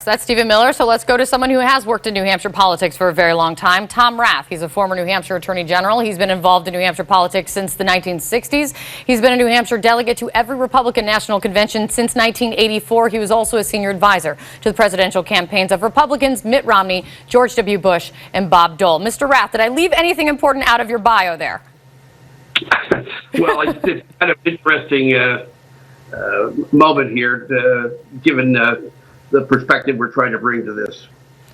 that's Stephen Miller. So let's go to someone who has worked in New Hampshire politics for a very long time, Tom Rath. He's a former New Hampshire Attorney General. He's been involved in New Hampshire politics since the 1960s. He's been a New Hampshire delegate to every Republican National Convention since 1984. He was also a senior advisor to the presidential campaigns of Republicans Mitt Romney, George W. Bush, and Bob Dole. Mr. Rath, did I leave anything important out of your bio there? Well, it's kind of interesting moment here, given the perspective we're trying to bring to this.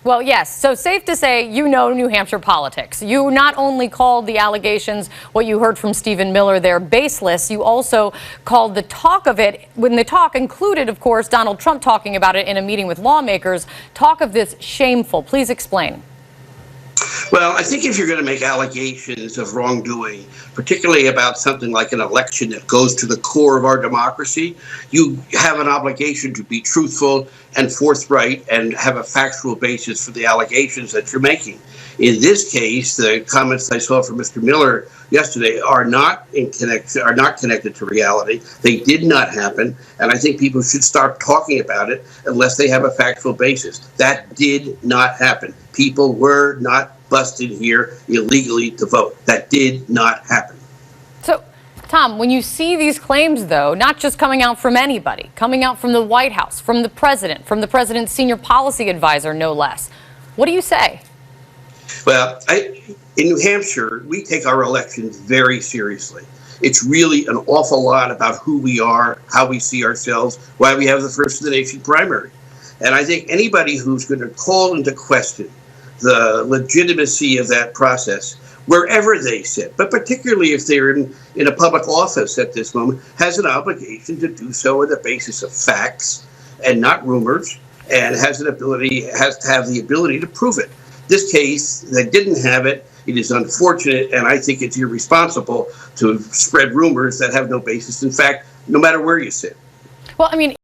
Well, yes. So safe to say you know New Hampshire politics. You not only called the allegations, what you heard from Stephen Miller there, baseless, you also called the talk of it, when the talk included, of course, Donald Trump talking about it in a meeting with lawmakers, talk of this shameful. Please explain. Well, I think if you're going to make allegations of wrongdoing, particularly about something like an election that goes to the core of our democracy, you have an obligation to be truthful and forthright and have a factual basis for the allegations that you're making. In this case, the comments I saw from Mr. Miller yesterday are not connected to reality. They did not happen, and I think people should start talking about it unless they have a factual basis. That did not happen. People were not busted here illegally to vote. That did not happen. So, Tom, when you see these claims, though, not just coming out from anybody, coming out from the White House, from the president's senior policy advisor, no less, what do you say? Well, in New Hampshire, we take our elections very seriously. It's really an awful lot about who we are, how we see ourselves, why we have the first of the nation primary. And I think anybody who's going to call into question the legitimacy of that process, wherever they sit, but particularly if they're in a public office at this moment, has an obligation to do so on the basis of facts and not rumors, and has to have the ability to prove it. This case, they didn't have it. It is unfortunate, and I think it's irresponsible to spread rumors that have no basis in fact, no matter where you sit. Well, I mean,